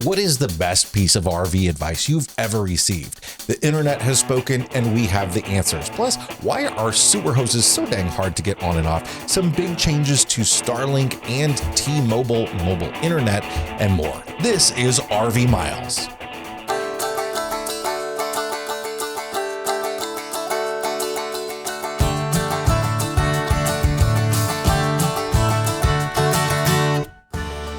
What is the best piece of RV advice you've ever received? The internet has spoken and we have the answers. Plus, why are sewer hoses so dang hard to get on and off? Some big changes to Starlink and T-Mobile mobile internet and more. This is RV Miles.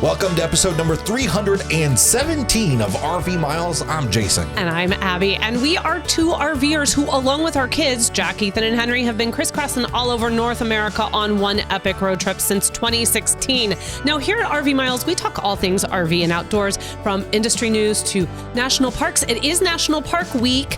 Welcome to episode number 317 of RV Miles. I'm Jason. And I'm Abby. And we are two RVers who, along with our kids, Jack, Ethan, and Henry, have been crisscrossing all over North America on one epic road trip since 2016. Now, here at RV Miles, we talk all things RV and outdoors, from industry news to national parks. It is National Park Week.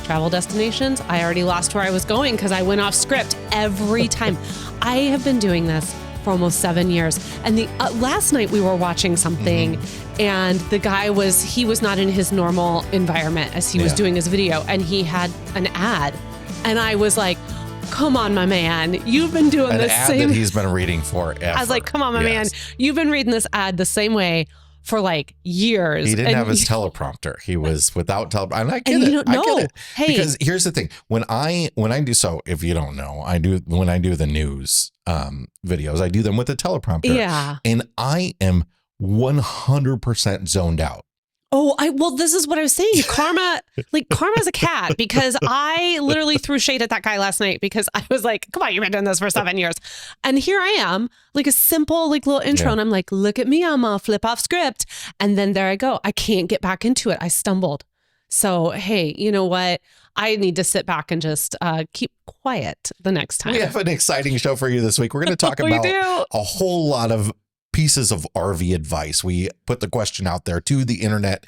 Travel destinations. I already lost where I was going because I went off script every time. I have been doing this for almost 7 years. And the last night we were watching something and the guy was not in his normal environment as he was doing his video, and he had an ad. And I was like, come on, my man, you've been doing this ad same that he's been reading forever. I was like, come on, my man, you've been reading this ad the same way for like years. He didn't have his teleprompter. He was without teleprompter. And I get it. I get it. Hey. Because here's the thing. When I do, so if you don't know, when I do the news videos, I do them with a teleprompter. Yeah. And I am 100% zoned out. Well, this is what I was saying. Karma's a cat, because I literally threw shade at that guy last night because I was like, come on, you've been doing this for 7 years. And here I am, like a simple, little intro. And I'm like, look at me, I'm a flip off script. And then there I go. I can't get back into it. I stumbled. So, hey, you know what? I need to sit back and just keep quiet the next time. We have an exciting show for you this week. We're going to talk about a whole lot of pieces of RV advice. We put the question out there to the internet.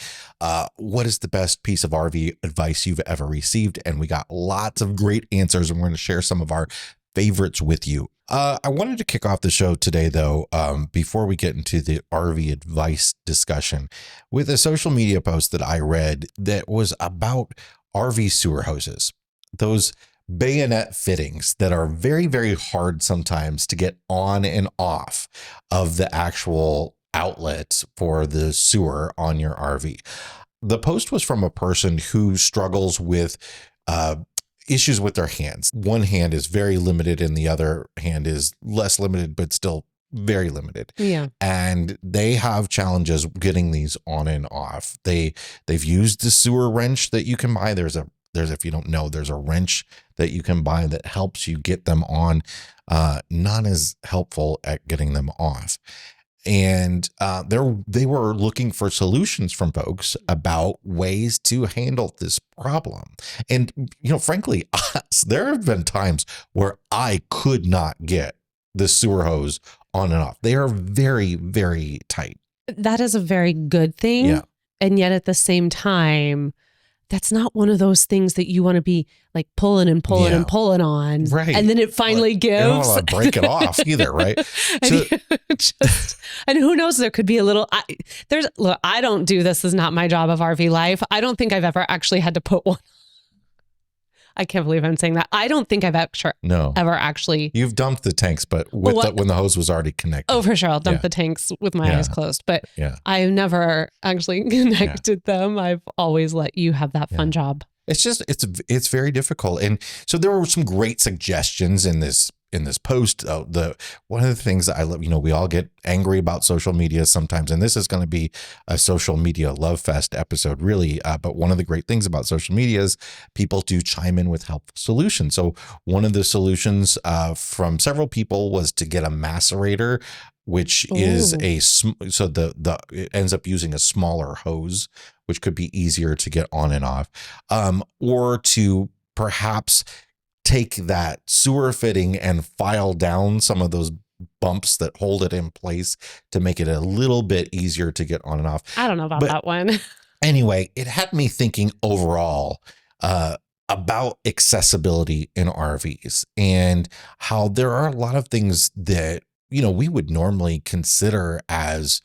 What is the best piece of RV advice you've ever received? And we got lots of great answers, and we're going to share some of our favorites with you. I wanted to kick off the show today, though, before we get into the RV advice discussion, with a social media post that I read that was about RV sewer hoses. Those bayonet fittings that are very, very hard sometimes to get on and off of the actual outlet for the sewer on your RV. The post was from a person who struggles with issues with their hands. One hand is very limited and the other hand is less limited, but still very limited. Yeah. And they have challenges getting these on and off. They've used the sewer wrench that you can buy. If you don't know, there's a wrench that you can buy that helps you get them on, not as helpful at getting them off. And they were looking for solutions from folks about ways to handle this problem. And, frankly, there have been times where I could not get the sewer hose on and off. They are very, very tight. That is a very good thing. Yeah. And yet at the same time, that's not one of those things that you want to be like pulling and pulling and pulling on. Right. And then it finally gives. You don't want to break it off either, right? And who knows, there could be a little, I don't do this is not my job of RV life. I don't think I've ever actually had to put one. I can't believe I'm saying that. I don't think I've ever actually. You've dumped the tanks, but when the hose was already connected. Oh, for sure. I'll dump the tanks with my eyes closed, but I've never actually connected them. I've always let you have that fun job. It's just, it's very difficult. And so there were some great suggestions in this post. One of the things that I love, we all get angry about social media sometimes, and this is going to be a social media love fest episode, really. But one of the great things about social media is people do chime in with helpful solutions. So one of the solutions from several people was to get a macerator, which is it ends up using a smaller hose, which could be easier to get on and off, or to perhaps take that sewer fitting and file down some of those bumps that hold it in place to make it a little bit easier to get on and off. I don't know about that one. Anyway, it had me thinking overall about accessibility in RVs and how there are a lot of things that, we would normally consider as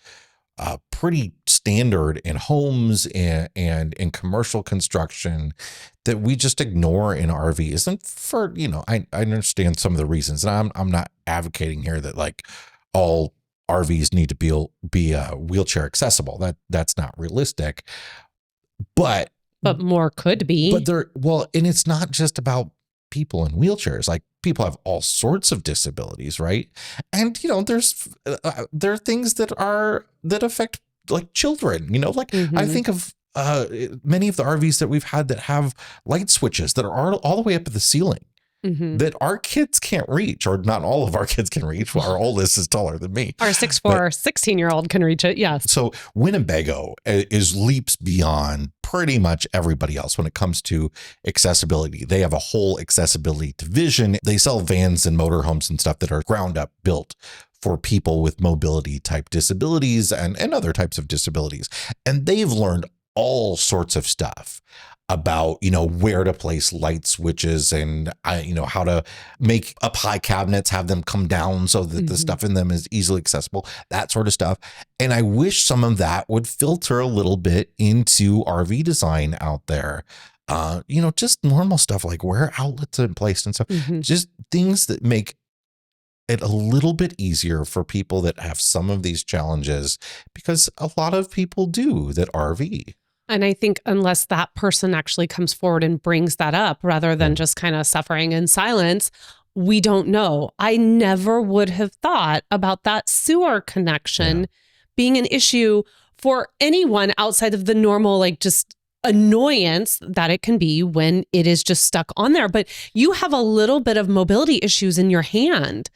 pretty standard in homes and in commercial construction that we just ignore in RVs. And for, I understand some of the reasons, and I'm not advocating here that like all RVs need to be wheelchair accessible. That's not realistic. But more could be. But and it's not just about people in wheelchairs. Like, people have all sorts of disabilities, right? And there are things that affect like children. Like I think of many of the RVs that we've had that have light switches that are all the way up at the ceiling. That our kids can't reach, or not all of our kids can reach. Well, our oldest is taller than me. Our 6'4", 16-year-old can reach it, yes. So Winnebago is leaps beyond pretty much everybody else when it comes to accessibility. They have a whole accessibility division. They sell vans and motorhomes and stuff that are ground up built for people with mobility type disabilities and other types of disabilities. And they've learned all sorts of stuff about, where to place light switches and, how to make up high cabinets, have them come down so that the stuff in them is easily accessible, that sort of stuff. And I wish some of that would filter a little bit into RV design out there. Just normal stuff like where outlets are placed and stuff, just things that make it a little bit easier for people that have some of these challenges, because a lot of people do that RV. And I think unless that person actually comes forward and brings that up, rather than just kind of suffering in silence, we don't know. I never would have thought about that sewer connection being an issue for anyone outside of the normal, like, just annoyance that it can be when it is just stuck on there. But you have a little bit of mobility issues in your hand,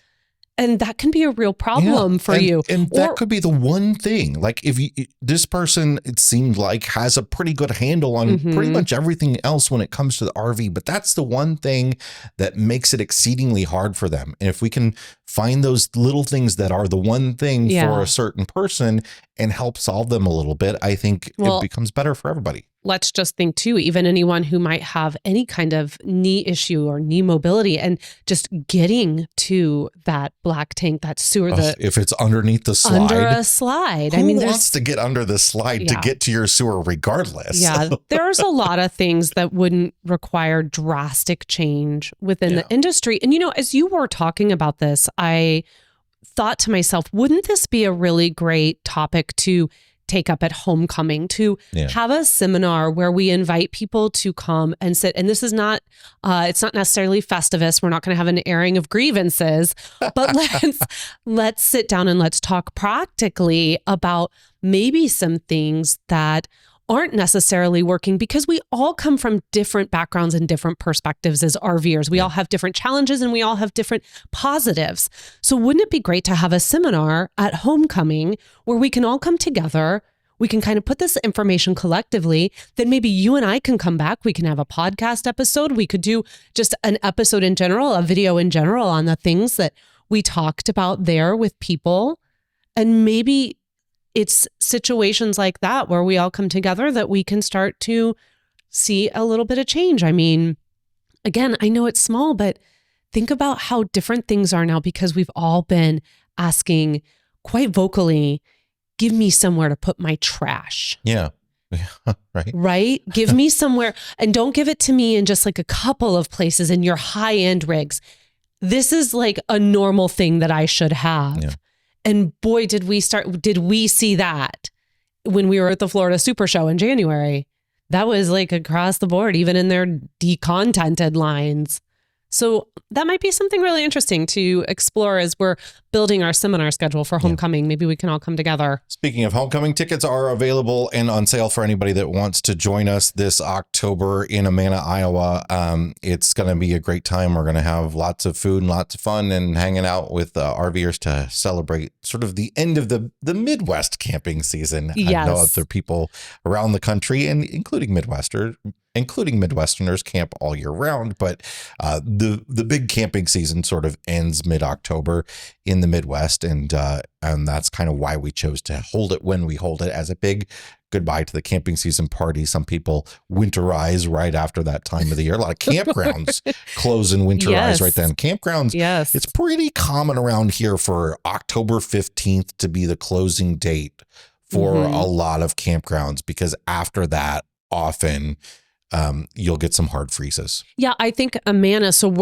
and that can be a real problem for you. And that could be the one thing. Like, if this person, it seemed like, has a pretty good handle on pretty much everything else when it comes to the RV, but that's the one thing that makes it exceedingly hard for them. And if we can find those little things that are the one thing for a certain person and help solve them a little bit, I think it becomes better for everybody. Let's just think too, even anyone who might have any kind of knee issue or knee mobility, and just getting to that black tank, that sewer, if it's underneath the slide, under a slide. Who wants to get under the slide to get to your sewer regardless? Yeah, there's a lot of things that wouldn't require drastic change within the industry. And, as you were talking about this, I thought to myself, wouldn't this be a really great topic to take up at homecoming, to have a seminar where we invite people to come and sit. And this is not, it's not necessarily Festivus. We're not going to have an airing of grievances, but let's sit down and let's talk practically about maybe some things that aren't necessarily working, because we all come from different backgrounds and different perspectives as RVers. We all have different challenges and we all have different positives. So wouldn't it be great to have a seminar at homecoming where we can all come together? We can kind of put this information collectively. Then maybe you and I can come back. We can have a podcast episode. We could do just an episode in general, a video in general on the things that we talked about there with people. And maybe it's situations like that where we all come together that we can start to see a little bit of change. I mean, again, I know it's small, but think about how different things are now, because we've all been asking quite vocally, give me somewhere to put my trash. Yeah. Right. Right? Give me somewhere, and don't give it to me in just like a couple of places in your high-end rigs. This is like a normal thing that I should have. Yeah. And boy, did we see that when we were at the Florida Super Show in January. That was like across the board, even in their decontented lines. So that might be something really interesting to explore as we're building our seminar schedule for homecoming. Yeah. Maybe we can all come together. Speaking of homecoming, tickets are available and on sale for anybody that wants to join us this October in Amana, Iowa. It's going to be a great time. We're going to have lots of food and lots of fun and hanging out with RVers to celebrate sort of the end of the Midwest camping season. Yes. I know other people around the country, and including Midwesterners, camp all year round, but the big camping season sort of ends mid-October in the Midwest, and that's kind of why we chose to hold it when we hold it, as a big goodbye to the camping season party. Some people winterize right after that time of the year. A lot of campgrounds close and winterize right then. Campgrounds, it's pretty common around here for October 15th to be the closing date for a lot of campgrounds, because after that, often you'll get some hard freezes. Yeah, I think Amana. So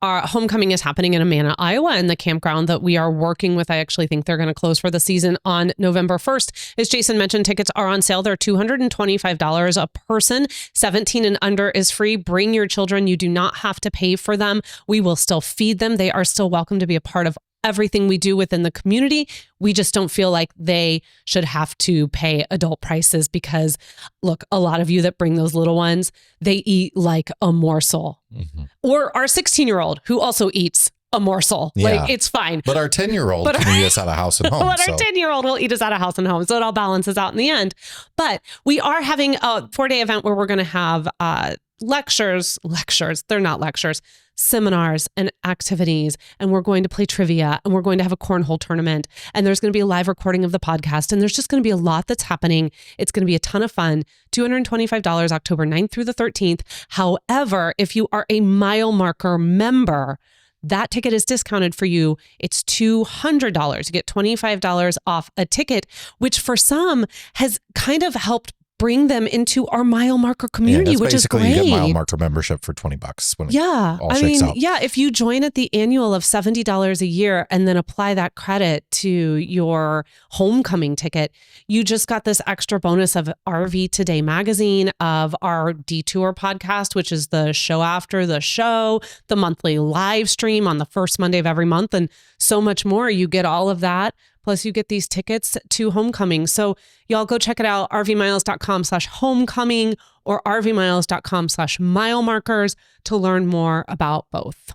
our homecoming is happening in Amana, Iowa, and the campground that we are working with, I actually think they're going to close for the season on November 1st. As Jason mentioned, tickets are on sale. They're $225 a person. 17 and under is free. Bring your children. You do not have to pay for them. We will still feed them. They are still welcome to be a part of everything we do within the community. We just don't feel like they should have to pay adult prices because, look, a lot of you that bring those little ones, they eat like a morsel. Mm-hmm. Or our 16-year-old who also eats a morsel. Yeah. Like, it's fine. But our 10-year-old can eat us out of house and home. But our 10-year-old will eat us out of house and home. So it all balances out in the end. But we are having a 4-day event where we're going to have lectures. They're not lectures. Seminars and activities, and we're going to play trivia, and we're going to have a cornhole tournament, and there's going to be a live recording of the podcast, and there's just going to be a lot that's happening. It's going to be a ton of fun. $225 October 9th through the 13th. However, if you are a mile marker member, that ticket is discounted for you. It's $200. You get $25 off a ticket, which for some has kind of helped bring them into our mile marker community, which is great. You get mile marker membership for $20 when it all shakes out. Yeah, if you join at the annual of $70 a year and then apply that credit to your homecoming ticket, you just got this extra bonus of RV Today magazine, of our Detour podcast, which is the show after the show, the monthly live stream on the first Monday of every month, and so much more. You get all of that. Plus, you get these tickets to homecoming. So y'all go check it out, rvmiles.com/homecoming or rvmiles.com/milemarkers to learn more about both.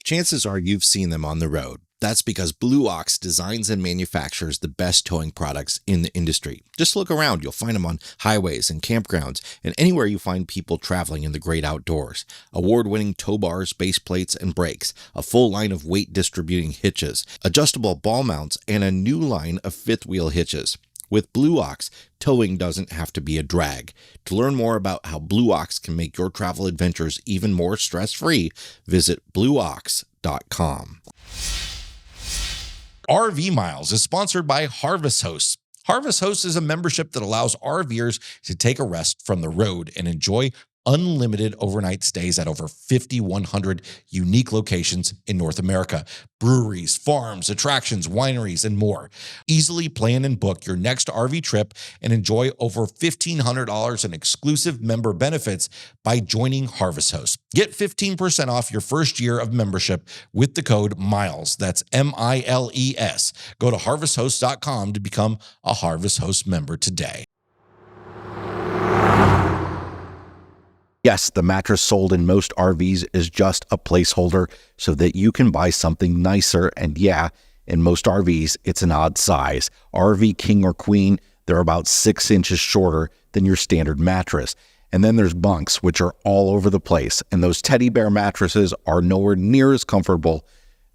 Chances are you've seen them on the road. That's because Blue Ox designs and manufactures the best towing products in the industry. Just look around. You'll find them on highways and campgrounds and anywhere you find people traveling in the great outdoors. Award-winning tow bars, base plates, and brakes, a full line of weight-distributing hitches, adjustable ball mounts, and a new line of fifth-wheel hitches. With Blue Ox, towing doesn't have to be a drag. To learn more about how Blue Ox can make your travel adventures even more stress-free, visit blueox.com. RV Miles is sponsored by Harvest Hosts. Harvest Hosts is a membership that allows RVers to take a rest from the road and enjoy unlimited overnight stays at over 5,100 unique locations in North America. Breweries, farms, attractions, wineries, and more. Easily plan and book your next RV trip and enjoy over $1,500 in exclusive member benefits by joining Harvest Hosts. Get 15% off your first year of membership with the code MILES. That's MILES. Go to harvesthosts.com to become a Harvest Host member today. Yes, the mattress sold in most RVs is just a placeholder so that you can buy something nicer. And yeah, in most RVs, it's an odd size. RV King or Queen, they're about 6 inches shorter than your standard mattress. And then there's bunks, which are all over the place. And those teddy bear mattresses are nowhere near as comfortable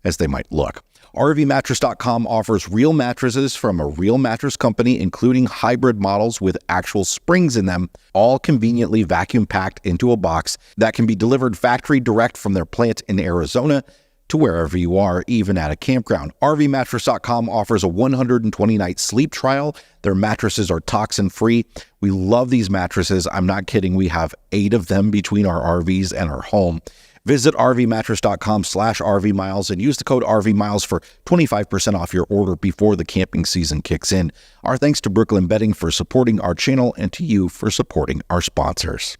as they might look. RVmattress.com offers real mattresses from a real mattress company, including hybrid models with actual springs in them, all conveniently vacuum packed into a box that can be delivered factory direct from their plant in Arizona to wherever you are, even at a campground. RVmattress.com offers a 120-night sleep trial. Their mattresses are toxin-free. We love these mattresses. I'm not kidding. We have 8 of them between our RVs and our home. Visit rvmattress.com/RVMiles and use the code RVMiles for 25% off your order before the camping season kicks in. Our thanks to Brooklyn Bedding for supporting our channel and to you for supporting our sponsors.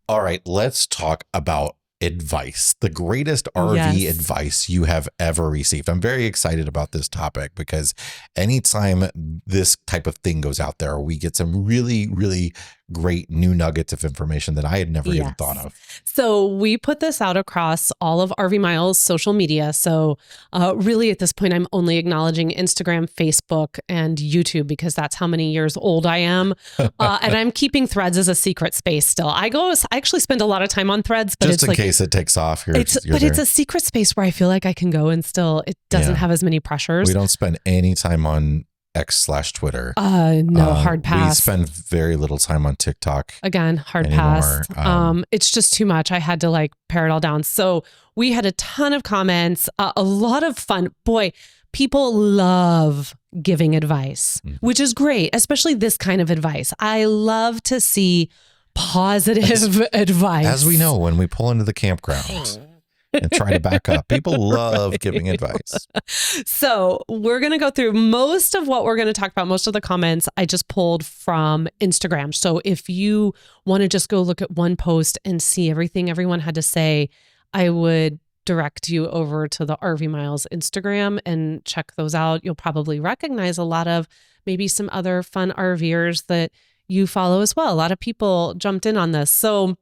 All right, let's talk about advice, the greatest RV advice you have ever received. I'm very excited about this topic because anytime this type of thing goes out there, we get some really, really great new nuggets of information that I had never even thought of. So we put this out across all of RV Miles social media. So really at this point, I'm only acknowledging Instagram, Facebook, and YouTube because that's how many years old I am. And I'm keeping Threads as a secret space still. I actually spend a lot of time on Threads, but just in case it takes off. It's a secret space where I feel like I can go and still, it doesn't have as many pressures. We don't spend any time on X/Twitter. No, hard pass. We spend very little time on TikTok. Again, hard anymore. pass. It's just too much. I had to pare it all down. So we had a ton of comments, a lot of fun. Boy, people love giving advice, which is great, especially this kind of advice. I love to see positive advice. As we know, when we pull into the campground and try to back up, people love giving advice. So we're going to go through most of what we're going to talk about. Most of the comments I just pulled from Instagram. So if you want to just go look at one post and see everything everyone had to say, I would direct you over to the RV Miles Instagram and check those out. You'll probably recognize a lot of maybe some other fun RVers that you follow as well. A lot of people jumped in on this. So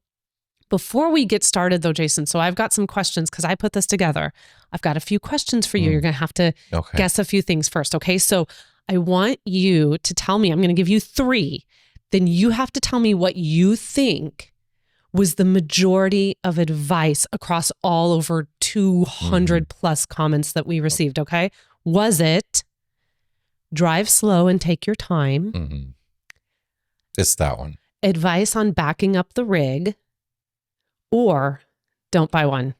before we get started though, Jason, so I've got some questions because I put this together. I've got a few questions for you. You're going to have to guess a few things first. Okay. So I want you to tell me, I'm going to give you 3. Then you have to tell me what you think was the majority of advice across all over 200 plus comments that we received. Okay. Was it drive slow and take your time? It's that one. Advice on backing up the rig, or don't buy one?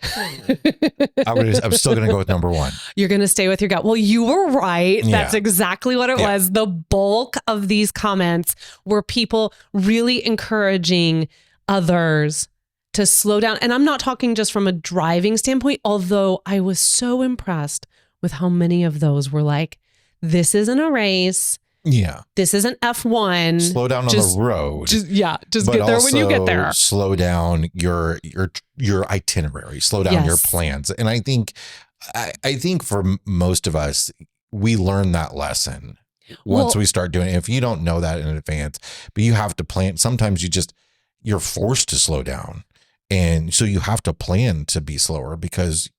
I'm still going to go with number 1. You're going to stay with your gut. Well, you were right. Yeah. That's exactly what it was. The bulk of these comments were people really encouraging others to slow down. And I'm not talking just from a driving standpoint, although I was so impressed with how many of those were like, this isn't a race. Yeah. This isn't F1. Slow down on the road. Just get there when you get there. Slow down your itinerary. Slow down your plans. And I think for most of us, we learn that lesson once we start doing it. If you don't know that in advance, but you have to plan. Sometimes you're forced to slow down. And so you have to plan to be slower because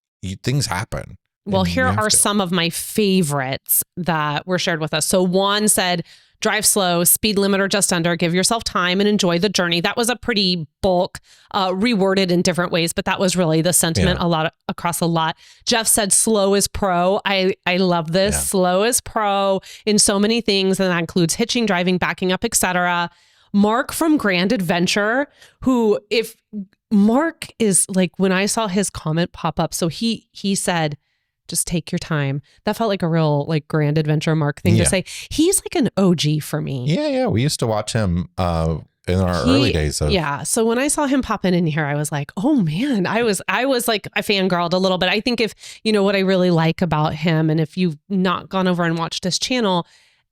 things happen. Well, here are some of my favorites that were shared with us. So one said, drive slow, speed limit or just under, give yourself time and enjoy the journey. That was a pretty bulk, reworded in different ways, but that was really the sentiment across a lot. Jeff said, slow is pro. I love this. Yeah. Slow is pro in so many things. And that includes hitching, driving, backing up, etc. Mark from Grand Adventure, who if Mark is like, when I saw his comment pop up, so he said, just take your time. That felt like a real like Grand Adventure Mark thing to say. He's like an OG for me. Yeah. We used to watch him in our early days. So when I saw him pop in here, I was like, oh man, I was like I fangirled a little bit. I think if you know what I really like about him, and if you've not gone over and watched his channel,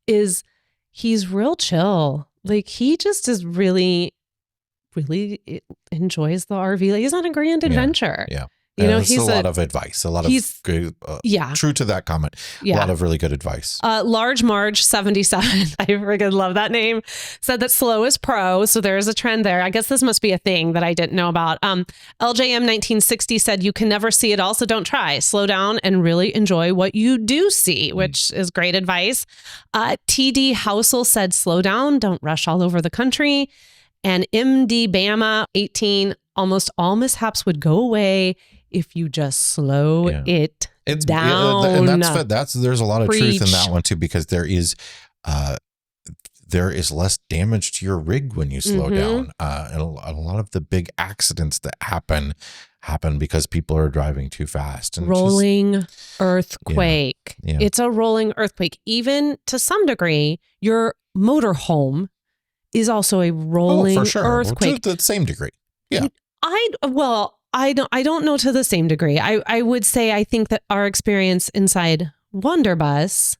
is he's real chill. Like he just is really enjoys the RV. Like, he's on a Grand Adventure. Yeah. You know, he's a lot of advice, a lot of good, true to that comment, a lot of really good advice. Large Marge 77, I freaking love that name, said that slow is pro. So there is a trend there. I guess this must be a thing that I didn't know about. LJM 1960 said, you can never see it all, so don't try. Slow down and really enjoy what you do see, which is great advice. TD Housel said, slow down, don't rush all over the country. And MD Bama 18, almost all mishaps would go away if you just slow it down. And there's a lot of truth in that one too, because there is less damage to your rig when you slow down. And a lot of the big accidents that happen because people are driving too fast. And rolling earthquake. Yeah. It's a rolling earthquake. Even to some degree, your motorhome is also a rolling earthquake. Well, to the same degree. Yeah. I don't know to the same degree. I would say I think that our experience inside Wonderbus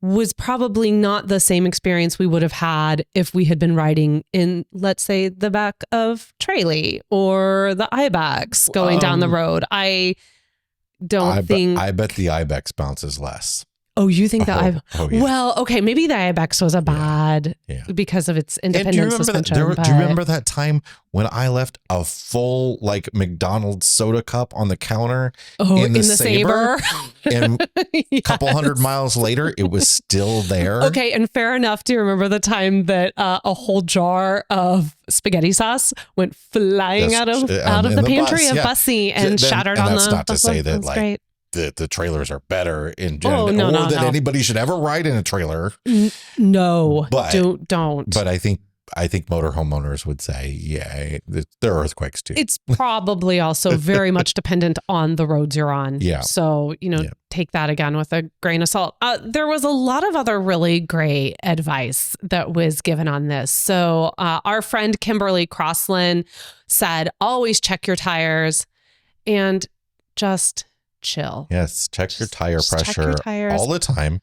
was probably not the same experience we would have had if we had been riding in, let's say, the back of Tralee or the Ibex going down the road. I bet the Ibex bounces less. Oh, you think that well, okay, maybe the Ibex was a bad because of its independent suspension. Do you remember that time when I left a full like McDonald's soda cup on the counter in the Sabre? And a couple hundred miles later, it was still there. Okay, and fair enough. Do you remember the time that a whole jar of spaghetti sauce went flying out of the pantry of Bussy and shattered on the bus? That's not to say that like the trailers are better in general, that anybody should ever ride in a trailer. No, don't. But I think I think motorhome owners would say, yeah, there are earthquakes too. It's probably also very much dependent on the roads you're on. Yeah. So, take that again with a grain of salt. There was a lot of other really great advice that was given on this. So our friend Kimberly Crossland said, always check your tires and just chill. Yes. Check your tire pressure check your tires all the time.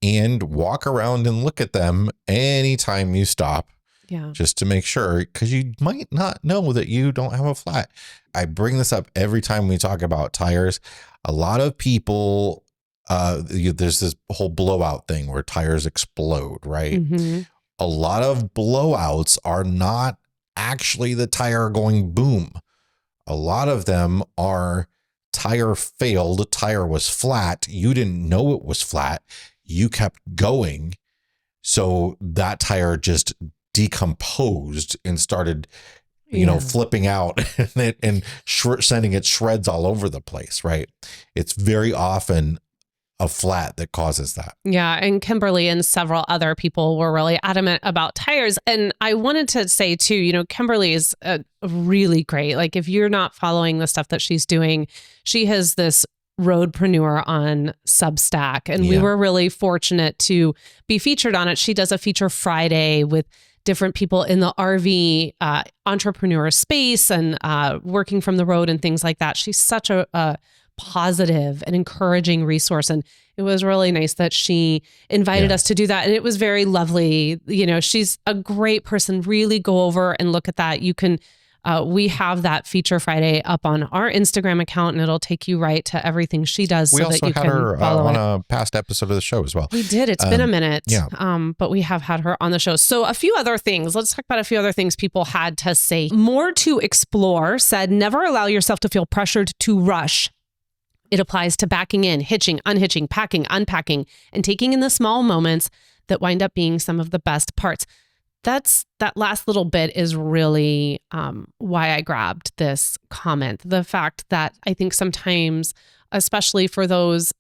And walk around and look at them anytime you stop. Yeah. Just to make sure, because you might not know that you don't have a flat. I bring this up every time we talk about tires. A lot of people, there's this whole blowout thing where tires explode, right? Mm-hmm. A lot of blowouts are not actually the tire going boom. A lot of them are tire failed, tire was flat. You didn't know it was flat. You kept going. So that tire just decomposed and started, flipping out and sending its shreds all over the place, right? It's very often a flat that causes that. Yeah. And Kimberly and several other people were really adamant about tires. And I wanted to say too, Kimberly is really great. Like if you're not following the stuff that she's doing, she has this roadpreneur on Substack. And we were really fortunate to be featured on it. She does a feature Friday with different people in the RV entrepreneur space and working from the road and things like that. She's such a positive and encouraging resource. And it was really nice that she invited us to do that. And it was very lovely. She's a great person. Really go over and look at that. You can, we have that feature Friday up on our Instagram account and it'll take you right to everything she does. We so also that you had can her follow on it. a past episode of the show as well. We did. It's been a minute. Yeah. But we have had her on the show. So a few other things. Let's talk about a few other things people had to say. More to explore said, never allow yourself to feel pressured to rush. It applies to backing in, hitching, unhitching, packing, unpacking, and taking in the small moments that wind up being some of the best parts. That last little bit is really why I grabbed this comment. The fact that I think sometimes, especially for those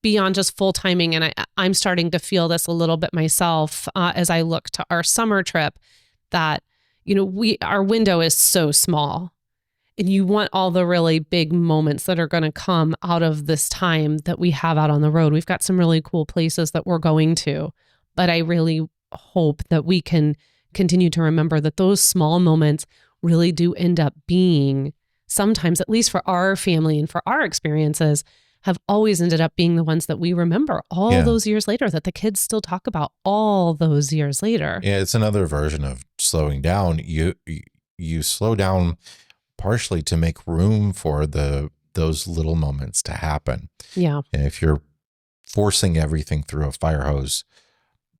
beyond just full timing, and I'm starting to feel this a little bit myself as I look to our summer trip, that our window is so small. And you want all the really big moments that are going to come out of this time that we have out on the road. We've got some really cool places that we're going to, but I really hope that we can continue to remember that those small moments really do end up being sometimes, at least for our family and for our experiences, have always ended up being the ones that we remember all those years later, that the kids still talk about all those years later. Yeah, it's another version of slowing down. You slow down partially to make room for those little moments to happen. Yeah. And if you're forcing everything through a fire hose,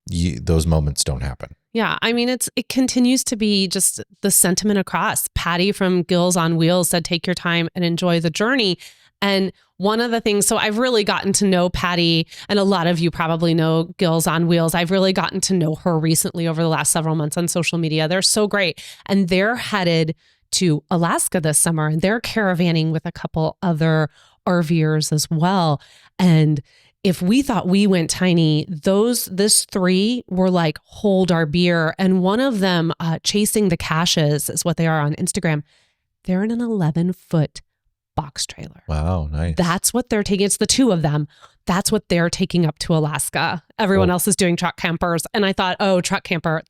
those moments don't happen. Yeah. I mean, it continues to be just the sentiment across. Patty from Gills on Wheels said, take your time and enjoy the journey. And one of the things, so I've really gotten to know Patty, and a lot of you probably know Gills on Wheels. I've really gotten to know her recently over the last several months on social media. They're so great. And they're headed to Alaska this summer, and they're caravanning with a couple other RVers as well. And if we thought we went tiny, this three were like, hold our beer. And one of them, Chasing the Caches is what they are on Instagram. They're in an 11-foot box trailer. Wow, nice. That's what they're taking. It's the two of them. That's what they're taking up to Alaska. Everyone else is doing truck campers. And I thought, truck camper,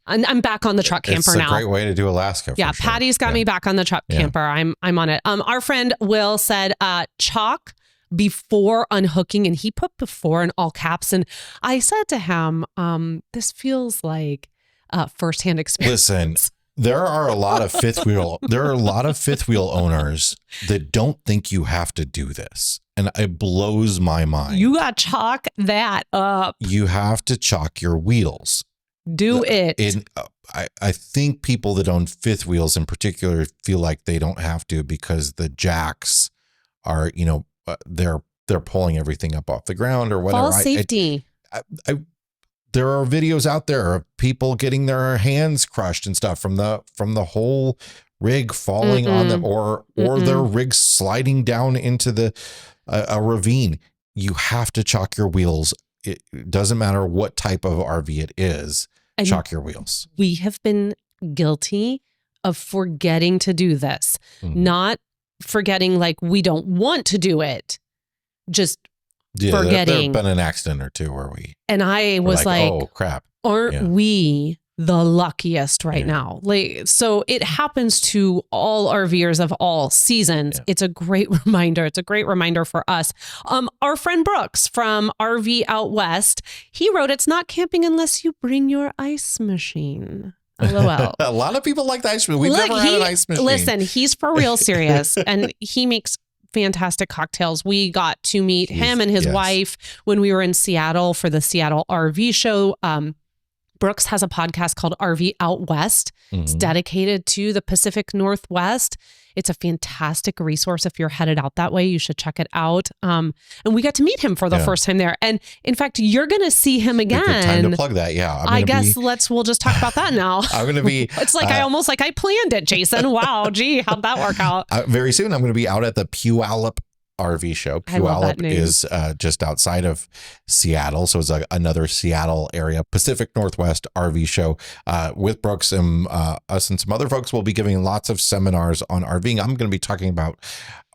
I'm back on the truck camper now. It's a great way to do Alaska. Yeah, for sure. Patty's got me back on the truck camper. I'm on it. Our friend Will said chalk before unhooking, and he put before in all caps. And I said to him, this feels like firsthand experience. Listen, there are a lot of fifth wheel owners that don't think you have to do this. And it blows my mind. You got to chalk that up. You have to chalk your wheels. Do it. I think people that own fifth wheels in particular feel like they don't have to because the jacks are, they're pulling everything up off the ground or whatever. Fall safety. There are videos out there of people getting their hands crushed and stuff from the whole rig falling on them or their rig sliding down into a ravine. You have to chalk your wheels. It doesn't matter what type of RV it is. shock your wheels. We have been guilty of forgetting to do this, not forgetting like we don't want to do it, just forgetting. There's been an accident or two where and I was like, oh crap. Aren't we the luckiest right now? Like, so it happens to all RVers of all seasons. Yeah. It's a great reminder. It's a great reminder for us. Our friend Brooks from RV Out West, he wrote, "It's not camping unless you bring your ice machine." LOL. A lot of people like the ice machine. We've never had an ice machine. Listen, he's for real serious, and he makes fantastic cocktails. We got to meet him and his wife when we were in Seattle for the Seattle RV show. Brooks has a podcast called RV Out West. It's dedicated to the Pacific Northwest. It's a fantastic resource. If you're headed out that way, you should check it out. And we got to meet him for the first time there. And in fact, you're going to see him again. Good time to plug that. Yeah. I guess we'll just talk about that now. I'm going to be. It's like I planned it, Jason. Wow. Gee, how'd that work out? Very soon, I'm going to be out at the Puyallup RV show. Puyallup is just outside of Seattle. So it's another Seattle area, Pacific Northwest RV show with Brooks and us and some other folks. Will be giving lots of seminars on RVing. I'm going to be talking about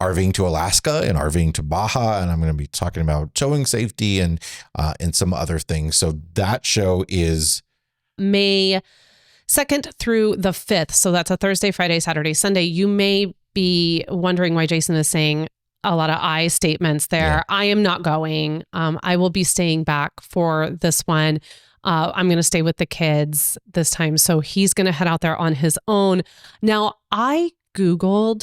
RVing to Alaska and RVing to Baja. And I'm going to be talking about towing safety and some other things. So that show is May 2nd through the 5th. So that's a Thursday, Friday, Saturday, Sunday. You may be wondering why Jason is saying a lot of I statements there. Yeah. I am not going. I will be staying back for this one. I'm going to stay with the kids this time. So he's going to head out there on his own. Now, I Google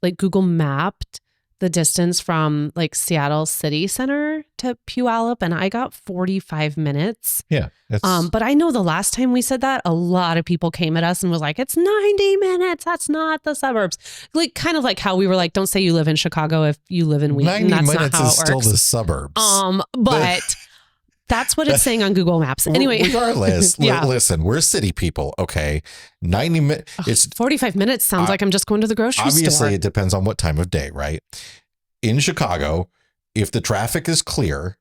mapped the distance from like Seattle City Center to Puyallup, and I got 45 minutes. Yeah. But I know the last time we said that, a lot of people came at us and was like, it's 90 minutes. That's not the suburbs. Like, kind of like how we were like, don't say you live in Chicago if you live in Wheaton. 90 that's minutes not how is it still works. the suburbs. But that's what it's saying on Google Maps. Anyway. Regardless, listen, we're city people. Okay. 90 minutes. It's 45 minutes sounds like I'm just going to the grocery store. Obviously, it depends on what time of day, right? In Chicago, if the traffic is clear,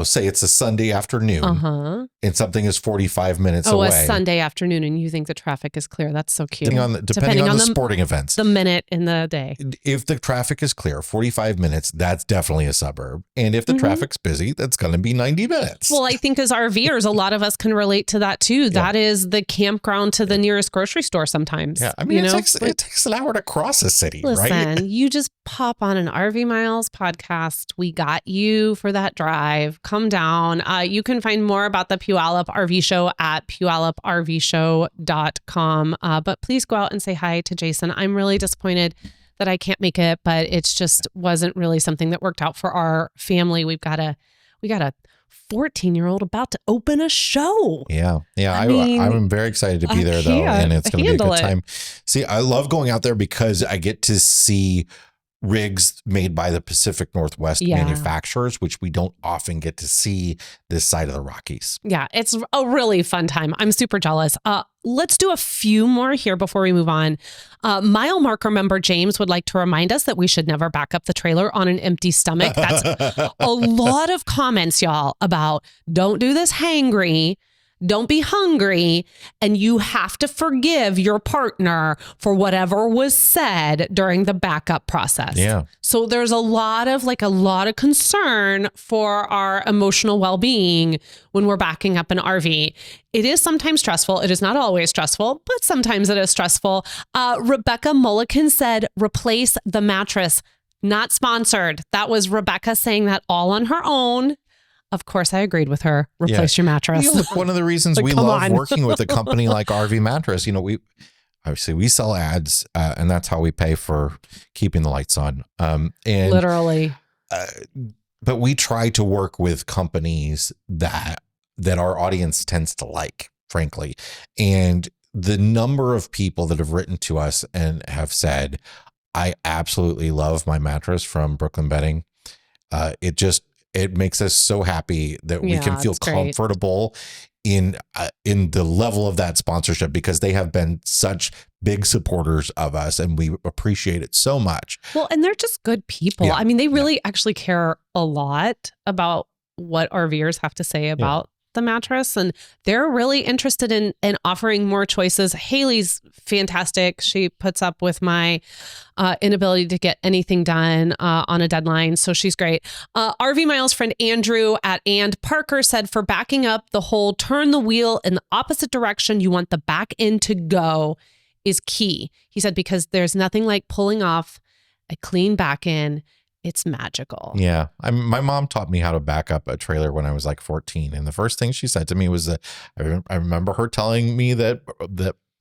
say it's a Sunday afternoon and something is 45 minutes away. Oh, a Sunday afternoon and you think the traffic is clear. That's so cute. Depending on the sporting events. The minute in the day. If the traffic is clear, 45 minutes, that's definitely a suburb. And if the traffic's busy, that's going to be 90 minutes. Well, I think as RVers, a lot of us can relate to that too. Yeah. That is the campground to the nearest grocery store sometimes. Yeah, I mean, it takes an hour to cross a city, right? Listen, you just pop on an RV Miles podcast. We got you for that drive. Come down. You can find more about the Puyallup RV show at puyalluprvshow.com. But please go out and say hi to Jason. I'm really disappointed that I can't make it, but it's just wasn't really something that worked out for our family. We got a 14-year-old about to open a show. Yeah. I'm very excited to be there though. And it's going to be a good time. See, I love going out there because I get to see rigs made by the Pacific Northwest manufacturers, which we don't often get to see this side of the Rockies. Yeah, it's a really fun time. I'm super jealous. Let's do a few more here before we move on. Mile marker member James would like to remind us that we should never back up the trailer on an empty stomach. That's a lot of comments, y'all, about don't do this hangry. Don't be hungry, and you have to forgive your partner for whatever was said during the backup process. Yeah. So there's a lot of concern for our emotional well-being when we're backing up an RV. It is sometimes stressful. It is not always stressful, but sometimes it is stressful. Rebecca Mulliken said, replace the mattress. Not sponsored. That was Rebecca saying that all on her own. Of course, I agreed with her. Replace your mattress. One of the reasons we love working with a company like RV Mattress, we sell ads, and that's how we pay for keeping the lights on. And literally, but we try to work with companies that our audience tends to like, frankly. And the number of people that have written to us and have said, "I absolutely love my mattress from Brooklyn Bedding." It makes us so happy that we can feel comfortable in the level of that sponsorship because they have been such big supporters of us and we appreciate it so much. Well, and they're just good people. Yeah. I mean, they really actually care a lot about what RVers have to say about the mattress, and they're really interested in offering more choices. Haley's fantastic. She puts up with my inability to get anything done on a deadline, so she's great. RV Miles friend Andrew at And Parker said, for backing up, the whole turn the wheel in the opposite direction you want the back end to go is key. He said, because there's nothing like pulling off a clean back end. It's magical. Yeah. My mom taught me how to back up a trailer when I was like 14. And the first thing she said to me was that I remember her telling me that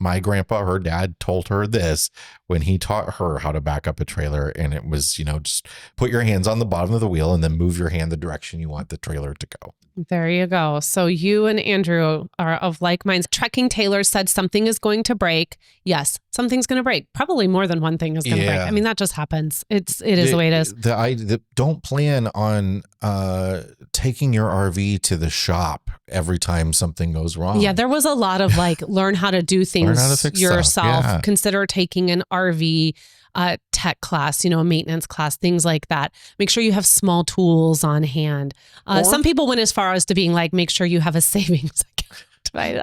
my grandpa, her dad, told her this when he taught her how to back up a trailer. And it was, just put your hands on the bottom of the wheel and then move your hand the direction you want the trailer to go. There you go. So you and Andrew are of like minds. Trekking Taylor said something is going to break. Yes, something's going to break. Probably more than one thing is going to break. I mean, that just happens. It is the way it is. Don't plan on taking your RV to the shop every time something goes wrong. Yeah, there was a lot of like, learn how to do things yourself. Yeah. Consider taking an RV tech class, a maintenance class, things like that. Make sure you have small tools on hand. Some people went as far as to being like, make sure you have a savings account.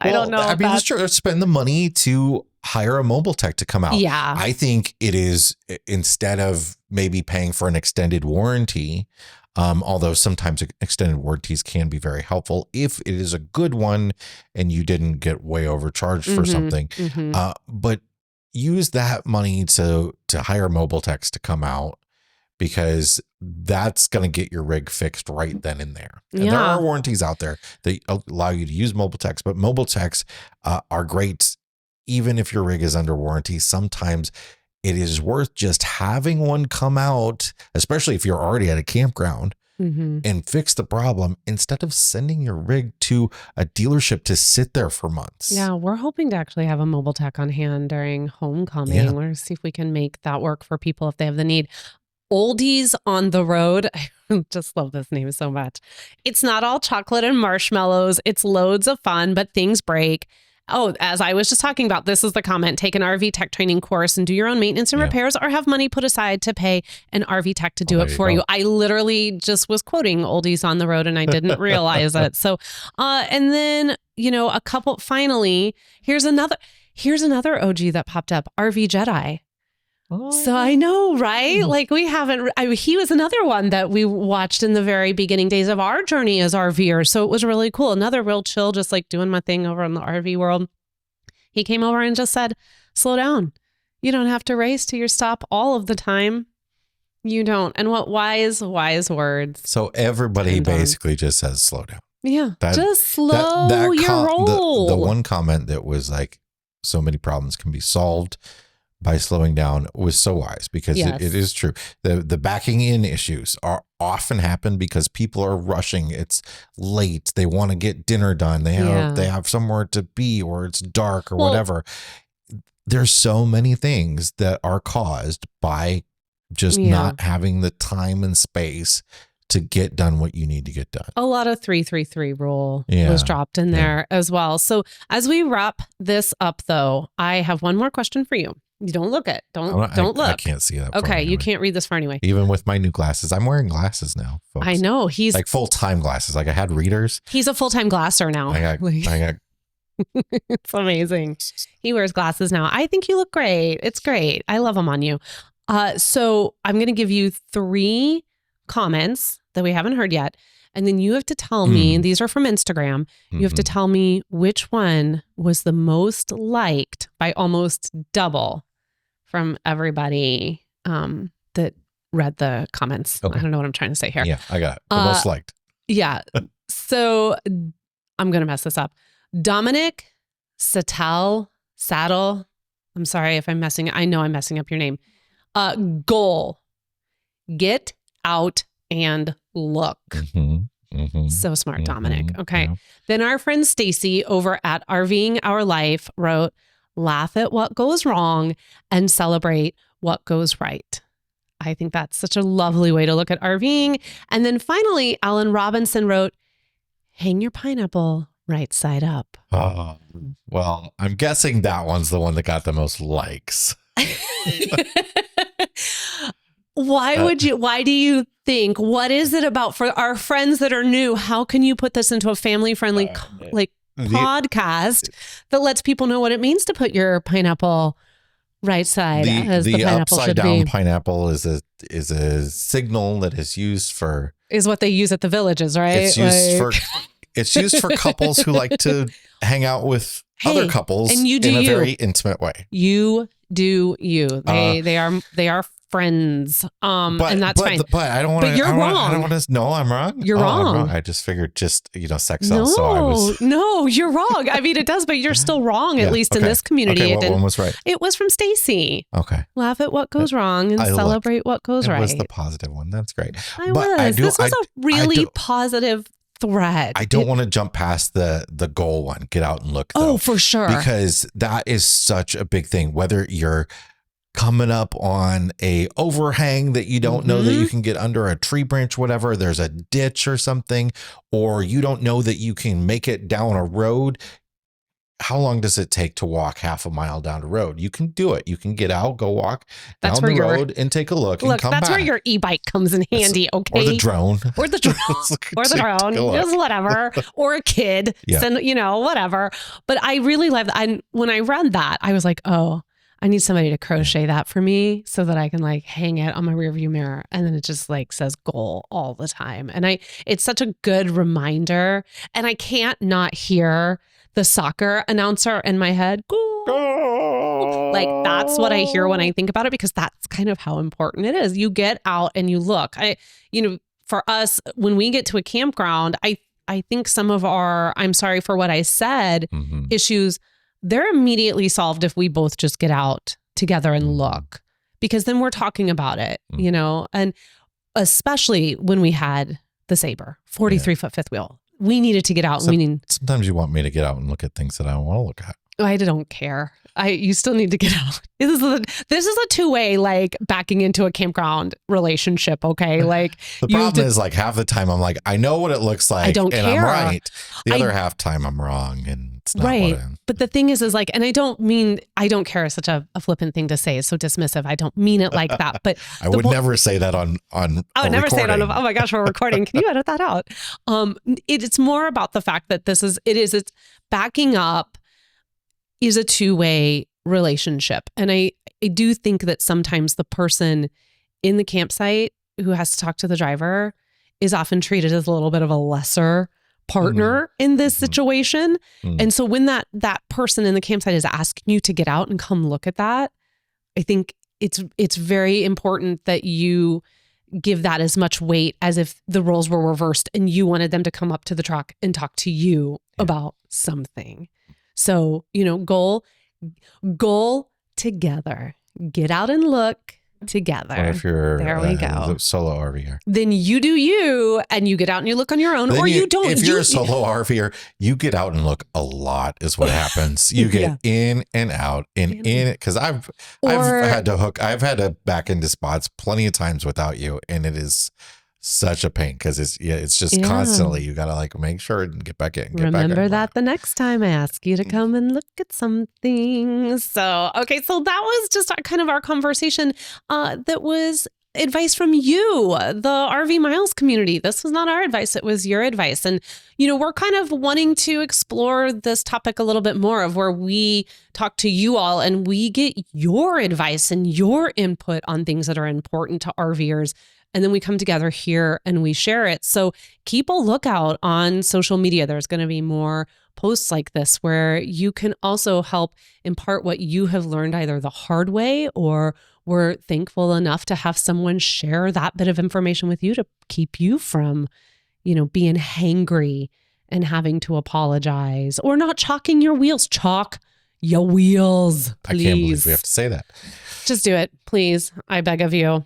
I don't know. I mean, sure, spend the money to hire a mobile tech to come out. Yeah. I think it is, instead of maybe paying for an extended warranty, although sometimes extended warranties can be very helpful if it is a good one and you didn't get way overcharged for something. But use that money to hire mobile techs to come out, because that's going to get your rig fixed right then and there. And there are warranties out there that allow you to use mobile techs, but mobile techs are great even if your rig is under warranty. Sometimes it is worth just having one come out, especially if you're already at a campground, and fix the problem instead of sending your rig to a dealership to sit there for months. Yeah, we're hoping to actually have a mobile tech on hand during homecoming. We're going to see if we can make that work for people if they have the need. Oldies on the Road. I just love this name so much. It's not all chocolate and marshmallows. It's loads of fun, but things break. Oh, as I was just talking about, this is the comment. Take an RV tech training course and do your own maintenance and repairs, or have money put aside to pay an RV tech to do it for you. I literally just was quoting Oldies on the Road and I didn't realize it. So, and then, a couple, finally, here's another OG that popped up, RV Jedi. So I know, right? Like he was another one that we watched in the very beginning days of our journey as RVers. So it was really cool. Another real chill, just like doing my thing over in the RV world. He came over and just said, slow down. You don't have to race to your stop all of the time. You don't. And what wise words. So everybody basically just says slow down. Yeah. Just slow your roll. The one comment that was like, so many problems can be solved by slowing down was so wise, because it is true. The backing in issues often happen because people are rushing. It's late. They want to get dinner done. They have somewhere to be, or it's dark, or whatever. There's so many things that are caused by just not having the time and space to get done what you need to get done. A lot of 333 rule was dropped in there as well. So as we wrap this up, though, I have one more question for you. You don't look it. Don't look. I can't see that. Okay, you can't read this far anyway. Even with my new glasses, I'm wearing glasses now, folks. I know he's like full-time glasses. Like I had readers. He's a full-time glasser now. I got. It's amazing. He wears glasses now. I think you look great. It's great. I love them on you. So I'm going to give you 3 comments that we haven't heard yet. And then you have to tell me, and these are from Instagram, you have to tell me which one was the most liked by almost double from everybody that read the comments. Okay. I don't know what I'm trying to say here. Yeah, I got it. The most liked. Yeah. So I'm going to mess this up. Dominic Saddle. I'm sorry if I'm I know I'm messing up your name. Goal. Get out and look. So smart, Dominic. Okay. Yeah. Then our friend Stacy over at RVing Our Life wrote, laugh at what goes wrong and celebrate what goes right. I think that's such a lovely way to look at RVing. And then finally, Alan Robinson wrote, hang your pineapple right side up. Well, I'm guessing that one's the one that got the most likes. why do you think, what is it about for our friends that are new? How can you put this into a family-friendly podcast that lets people know what it means to put your pineapple right side as the pineapple upside should down be? pineapple is a signal that is used for, is what they use at the villages, right? It's used for couples who like to hang out with other couples and you do in a very intimate way. You do you. They are friends. And that's fine. But I don't want to. But you're wrong. I don't want to. No, I'm wrong. You're wrong. I'm wrong. I just figured sex sells. No, you're wrong. I mean, it does, but you're still wrong. At least in this community, okay, what one was right? It was from Stacy. Okay. Laugh at what goes wrong and celebrate what goes right. It was the positive one. That's great. This was a really positive thread. I don't want to jump past the goal one. Get out and look. Though, for sure. Because that is such a big thing. Whether you're coming up on a overhang that you don't know that you can get under, a tree branch, whatever, there's a ditch or something, or you don't know that you can make it down a road. How long does it take to walk half a mile down the road? You can do it. You can get out, go walk down the road and take a look and come back. That's where your e-bike comes in handy, okay? Or the drone. Or the drone. Just whatever. Or a kid. Yeah. Send, whatever. But I really love that. When I read that, I was like, oh, I need somebody to crochet that for me so that I can hang it on my rearview mirror. And then it just says goal all the time. And it's such a good reminder. And I can't not hear the soccer announcer in my head. Goal. That's what I hear when I think about it, because that's kind of how important it is. You get out and you look. For us, when we get to a campground, I think some of our, I'm sorry for what I said, issues, they're immediately solved if we both just get out together and look, because then we're talking about it, and especially when we had the Sabre 43-foot fifth wheel, we needed to get out. Sometimes you want me to get out and look at things that I don't want to look at. I don't care. You still need to get out. This is a two-way, backing into a campground relationship. Okay. The problem is half the time I'm I know what it looks like. I don't care. I'm right. The other half time I'm wrong. And it's not right. what I am. But the thing is and I don't mean, I don't care is such a flippant thing to say. It's so dismissive. I don't mean it like that, but I would never say that on I would never say it on, oh my gosh, we're recording. Can you edit that out? It's more about the fact that it's backing up is a two-way relationship. And I do think that sometimes the person in the campsite who has to talk to the driver is often treated as a little bit of a lesser partner in this situation. And so when that person in the campsite is asking you to get out and come look at that, I think it's very important that you give that as much weight as if the roles were reversed and you wanted them to come up to the truck and talk to you about something. So, goal together, get out and look together. Or if you're there we go. A solo RVer, then you do you, and you get out and you look on your own, then you don't. If you're a solo RVer, you get out and look a lot is what happens. You get in and out in because I've had to back into spots plenty of times without you, and it is such a pain because it's just constantly you gotta make sure and get back in. Remember that the next time I ask you to come and look at something. So okay, so that was just kind of our conversation. That was advice from you, the RV Miles community. This was not our advice; it was your advice, and we're kind of wanting to explore this topic a little bit more, of where we talk to you all and we get your advice and your input on things that are important to RVers. And then we come together here and we share it. So keep a lookout on social media. There's going to be more posts like this where you can also help impart what you have learned either the hard way, or we're thankful enough to have someone share that bit of information with you to keep you from, being hangry and having to apologize, or not chalking your wheels. Chalk your wheels, please. I can't believe we have to say that. Just do it, please. I beg of you.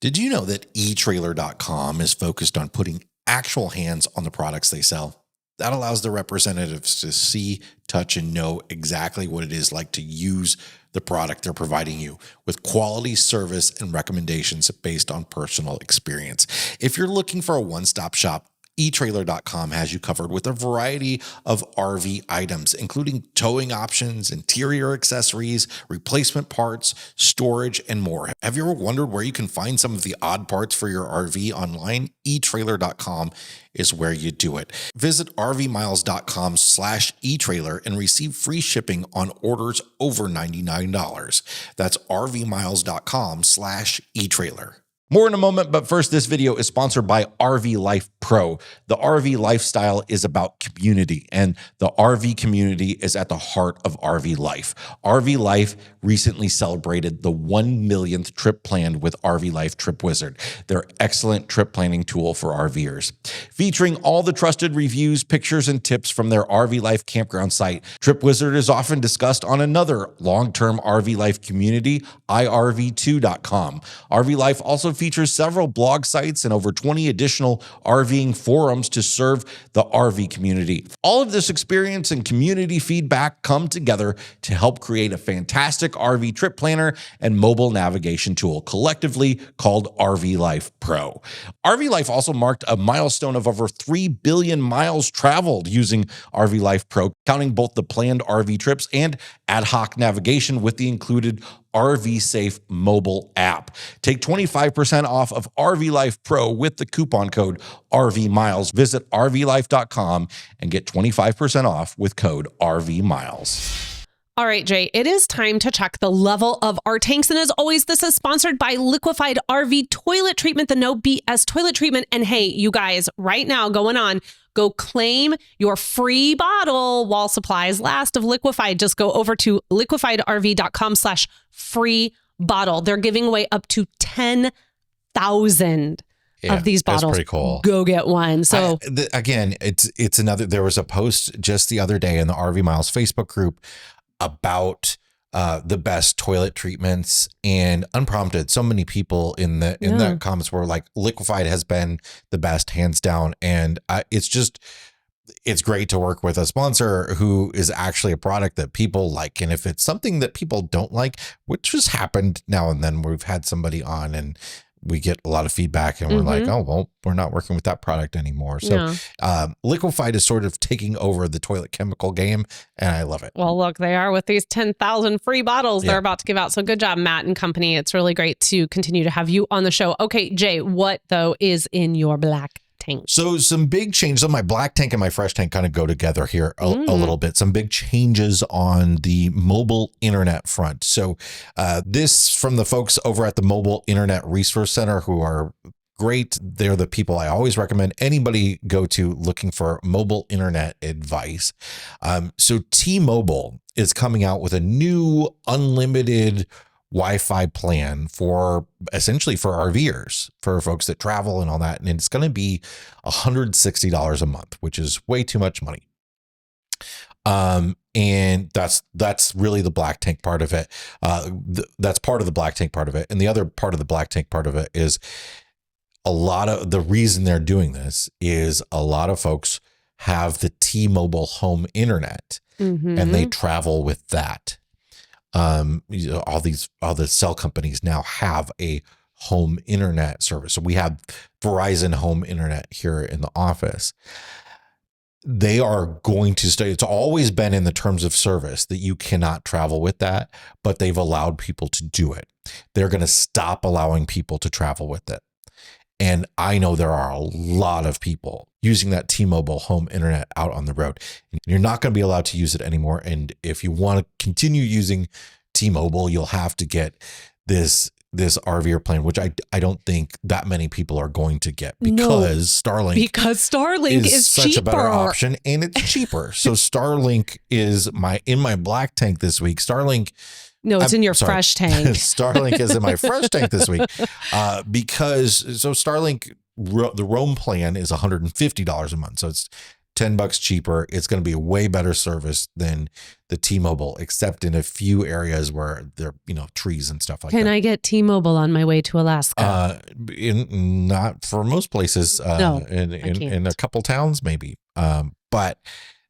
Did you know that eTrailer.com is focused on putting actual hands on the products they sell? That allows the representatives to see, touch, and know exactly what it is like to use the product they're providing you, with quality service and recommendations based on personal experience. If you're looking for a one-stop shop, eTrailer.com has you covered with a variety of RV items, including towing options, interior accessories, replacement parts, storage, and more. Have you ever wondered where you can find some of the odd parts for your RV online? eTrailer.com is where you do it. Visit rvmiles.com/eTrailer and receive free shipping on orders over $99. That's rvmiles.com/eTrailer. More in a moment, but first, this video is sponsored by RV Life Pro. The RV lifestyle is about community, and the RV community is at the heart of RV Life. RV Life recently celebrated the 1 millionth trip planned with RV Life Trip Wizard, their excellent trip planning tool for RVers. Featuring all the trusted reviews, pictures, and tips from their RV Life campground site, Trip Wizard is often discussed on another long-term RV Life community, irv2.com. RV Life also features several blog sites and over 20 additional RVing forums to serve the RV community. All of this experience and community feedback come together to help create a fantastic RV trip planner and mobile navigation tool, collectively called RV Life Pro. RV Life also marked a milestone of over 3 billion miles traveled using RV Life Pro, counting both the planned RV trips and ad hoc navigation with the included RV Safe mobile app. Take 25% off of RV Life Pro with the coupon code RV Miles. Visit rvlife.com and get 25% off with code RV Miles. All right, Jay, it is time to check the level of our tanks. And as always, this is sponsored by Liquefied RV Toilet Treatment, the no BS toilet treatment. And hey, you guys, right now going on, go claim your free bottle while supplies last of Liquefied. Just go over to liquefiedrv.com/free bottle. They're giving away up to 10,000 of these bottles. That's pretty cool. Go get one. So again, it's another, there was a post just the other day in the RV Miles Facebook group about the best toilet treatments, and unprompted, so many people in the comments were like, Liquefied has been the best, hands down. And it's great to work with a sponsor who is actually a product that people like. And if it's something that people don't like, which has happened now and then, we've had somebody on and we get a lot of feedback and we're like, oh, well, we're not working with that product anymore. So Liquefied is sort of taking over the toilet chemical game, and I love it. Well, look, they are with these 10,000 free bottles they're about to give out. So good job, Matt and company. It's really great to continue to have you on the show. Okay, Jay, what though is in your black tank? So some big changes on my black tank and my fresh tank kind of go together here a little bit. Some big changes on the mobile internet front. So this from the folks over at the Mobile Internet Resource Center, who are great. They're the people I always recommend anybody go to looking for mobile internet advice. So T-Mobile is coming out with a new unlimited Wi-Fi plan for essentially for RVers, for folks that travel and all that. And it's going to be $160 a month, which is way too much money. And that's really the black tank part of it. That's part of the black tank part of it. And the other part of the black tank part of it is a lot of the reason they're doing this is a lot of folks have the T-Mobile home internet and they travel with that. All the cell companies now have a home internet service. So we have Verizon home internet here in the office. They are going to stay. It's always been in the terms of service that you cannot travel with that, but they've allowed people to do it. They're going to stop allowing people to travel with it. And I know there are a lot of people using that T-Mobile home internet out on the road. You're not going to be allowed to use it anymore. And if you want to continue using T-Mobile, you'll have to get this RVer plan, which I don't think that many people are going to get because Starlink is such cheaper. A better option and it's cheaper. So Starlink is in my black tank this week. No, it's in your fresh tank. Starlink is in my fresh tank this week because Starlink, the Roam plan is $150 a month. So it's $10 cheaper. It's going to be a way better service than the T-Mobile, except in a few areas where there are, trees and stuff like that. Can I get T-Mobile on my way to Alaska? Not for most places. No, in a couple towns, maybe. But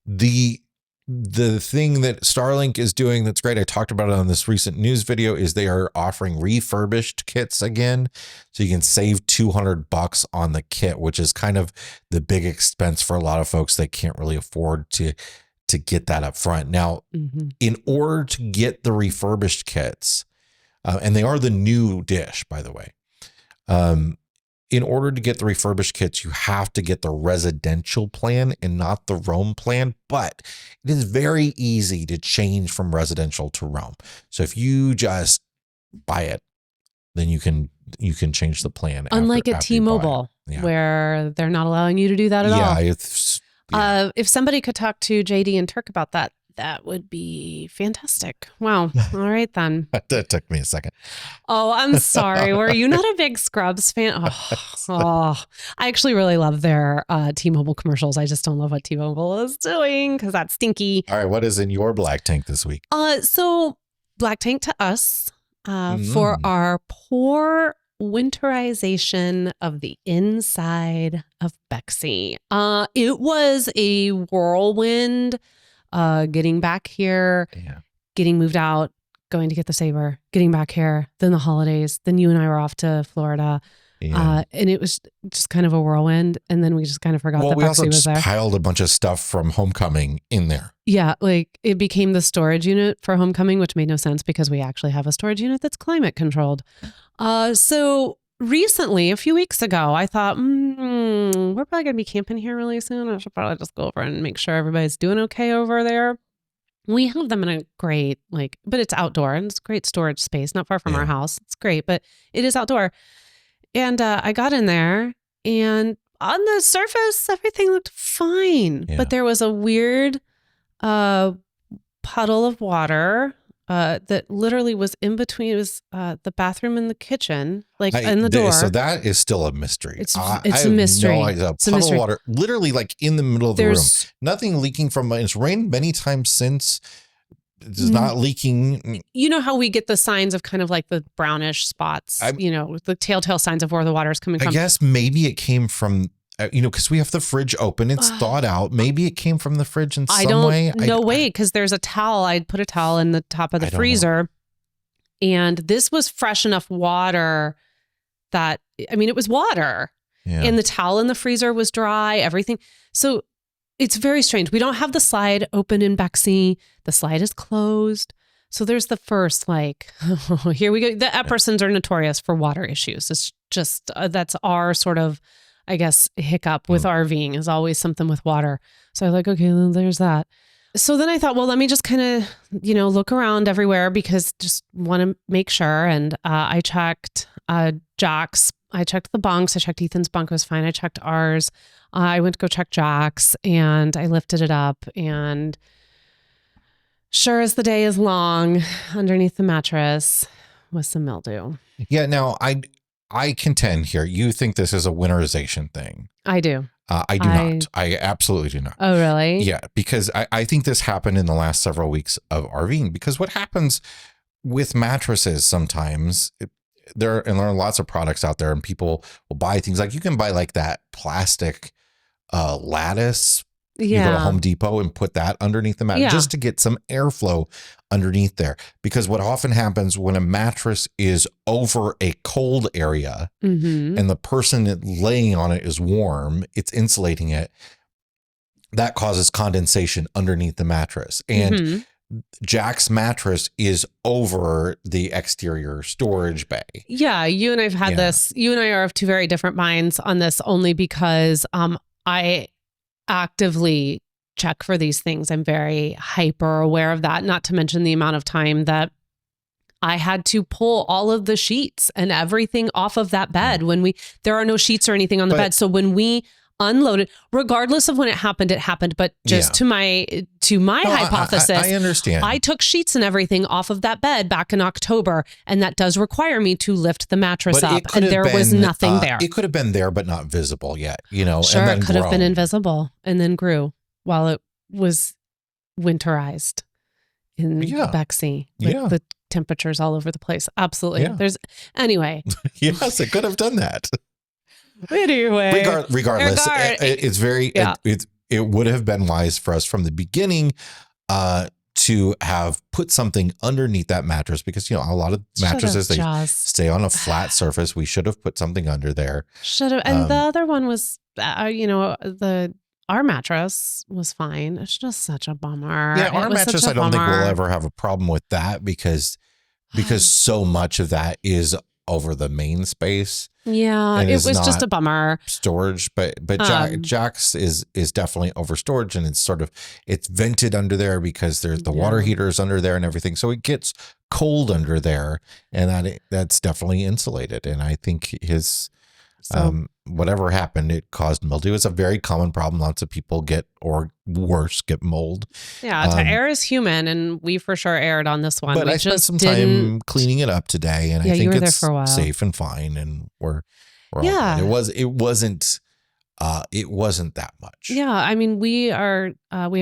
the the thing that Starlink is doing that's great, I talked about it on this recent news video, is they are offering refurbished kits again. So you can save $200 on the kit, which is kind of the big expense for a lot of folks that can't really afford to get that up front. Now, in order to get the refurbished kits, and they are the new dish, by the way, in order to get the refurbished kits, you have to get the residential plan and not the Roam plan, but it is very easy to change from residential to Roam. So if you just buy it, then you can change the plan. Unlike at T-Mobile, where they're not allowing you to do that at all. If somebody could talk to JD and Turk about that, that would be fantastic. Wow. All right, then. That took me a second. Oh, I'm sorry. Were you not a big Scrubs fan? I actually really love their T-Mobile commercials. I just don't love what T-Mobile is doing because that's stinky. All right. What is in your black tank this week? So black tank to us for our poor winterization of the inside of Bexy. It was a whirlwind. Getting back here, getting moved out, going to get the Saber, getting back here, then the holidays, then you and I were off to Florida. And it was just kind of a whirlwind. And then we just kind of forgot that Bexy was there. We also piled a bunch of stuff from Homecoming in there. Yeah, like it became the storage unit for Homecoming, which made no sense because we actually have a storage unit that's climate controlled. So recently, a few weeks ago, I thought, we're probably going to be camping here really soon. I should probably just go over and make sure everybody's doing okay over there. We have them in a great, but it's outdoor and it's great storage space, not far from our house. It's great, but it is outdoor. And I got in there and on the surface, everything looked fine. Yeah. But there was a weird puddle of water that literally was in between. It was the bathroom and the kitchen, in the door. So that is still a mystery. It's a mystery. No idea. It's a puddle of water, literally in the middle of the room. Nothing leaking from. It's rained many times since. It's not leaking. You know how we get the signs of kind of like the brownish spots, the telltale signs of where the water is coming from. I guess maybe it came from, because we have the fridge open. It's thawed out. Maybe it came from the fridge in some way. No way, because there's a towel. I'd put a towel in the top of the freezer. And this was fresh enough water that, it was water. Yeah. And the towel in the freezer was dry, everything. So it's very strange. We don't have the slide open in Bexy. The slide is closed. So there's the first here we go. The Eppersons are notorious for water issues. It's just, that's our sort of, I guess, hiccup with RVing is always something with water. So I'm like, okay, well, there's that. So then I thought, well, let me just kind of, look around everywhere because just want to make sure. And I checked Jack's. I checked the bunks. I checked Ethan's bunk. It was fine. I checked ours. I went to go check Jack's and I lifted it up. And sure as the day is long, underneath the mattress was some mildew. Yeah. Now, I contend here, you think this is a winterization thing. I do. I do not. I absolutely do not. Oh, really? Yeah, because I think this happened in the last several weeks of RVing. Because what happens with mattresses sometimes, there are lots of products out there and people will buy things you can buy that plastic lattice. You go to Home Depot and put that underneath the mattress just to get some airflow underneath there. Because what often happens when a mattress is over a cold area and the person laying on it is warm, it's insulating it, that causes condensation underneath the mattress. And Jack's mattress is over the exterior storage bay. Yeah, you and I've had this. You and I are of two very different minds on this only because I actively check for these things. I'm very hyper aware of that, not to mention the amount of time that I had to pull all of the sheets and everything off of that bed when there are no sheets or anything on the bed. So when we unloaded, regardless of when it happened, but just to my hypothesis, I understand. I took sheets and everything off of that bed back in October, and that does require me to lift the mattress up, and there was nothing there. It could have been there, but not visible yet, Sure, and then it could have been invisible and then grew while it was winterized in Bexy. The temperatures all over the place. Absolutely. Yeah. Anyway. Yes, it could have done that. Anyway, regardless, it's very, it would have been wise for us from the beginning to have put something underneath that mattress, because, a lot of mattresses, they stay on a flat surface. We should have put something under there. Should have. And the other one was, our mattress was fine. It's just such a bummer. Yeah, our mattress, I don't think we'll ever have a problem with that because so much of that is over the main space. Yeah, it was just a bummer. Storage, but Jack's is definitely over storage, and it's vented under there because there's the water heaters under there and everything. So it gets cold under there, and that's definitely insulated. And I think his whatever happened, it caused mildew. It's a very common problem. Lots of people get, or worse, get mold. Yeah, to err is human, and we for sure erred on this one. But I spent some time cleaning it up today, and I think it's safe and fine, and we're all good. It wasn't that much. Yeah, I mean, we have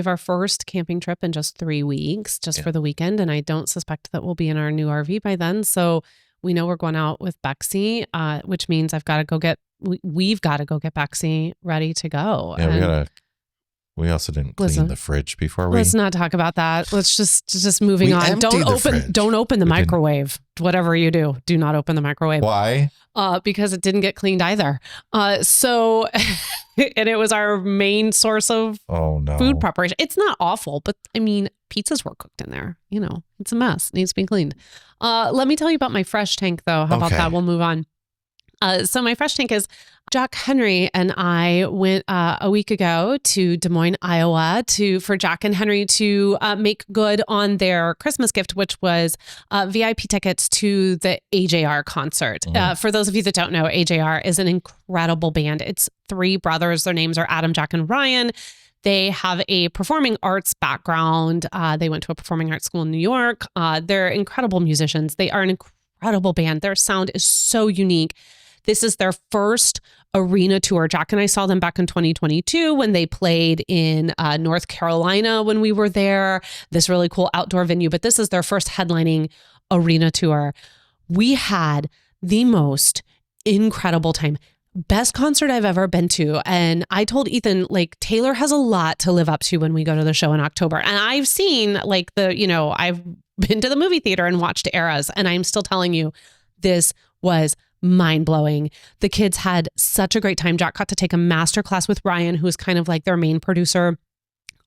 our first camping trip in just 3 weeks, just for the weekend, and I don't suspect that we'll be in our new RV by then. So we know we're going out with Bexy, which means we've got to go get Bexy ready to go. Yeah, we also didn't clean the fridge before we. Let's not talk about that. Let's just moving on. Don't open the microwave. Whatever you do not open the microwave. Why? Because it didn't get cleaned either. So, and it was our main source of food preparation. It's not awful, but I mean, pizzas were cooked in there. It's a mess. It needs to be cleaned. Let me tell you about my fresh tank, though. How about that? We'll move on. So my fresh tank is Jack Henry and I went a week ago to Des Moines, Iowa, for Jack and Henry to make good on their Christmas gift, which was VIP tickets to the AJR concert. For those of you that don't know, AJR is an incredible band. It's 3 brothers. Their names are Adam, Jack, and Ryan. They have a performing arts background. They went to a performing arts school in New York. They're incredible musicians. They are an incredible band. Their sound is so unique. This is their first arena tour. Jack and I saw them back in 2022 when they played in North Carolina when we were there, this really cool outdoor venue. But this is their first headlining arena tour. We had the most incredible time. Best concert I've ever been to. And I told Ethan, Taylor has a lot to live up to when we go to the show in October. And I've seen I've been to the movie theater and watched Eras. And I'm still telling you, this was mind-blowing. The kids had such a great time. Jack got to take a master class with Ryan, who is kind of like their main producer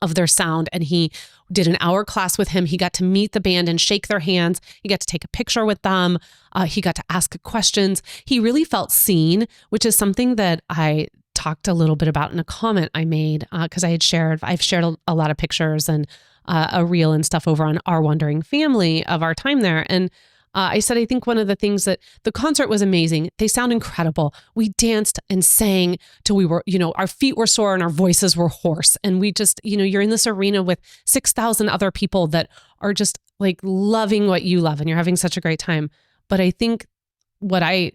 of their sound. And he did an hour class with him. He got to meet the band and shake their hands. He got to take a picture with them. He got to ask questions. He really felt seen, which is something that I talked a little bit about in a comment I made because I've shared a lot of pictures and a reel and stuff over on Our Wandering Family of our time there. And I said, I think one of the things that the concert was amazing. They sound incredible. We danced and sang till we were, our feet were sore and our voices were hoarse. And we just, you're in this arena with 6,000 other people that are just loving what you love and you're having such a great time. But I think what I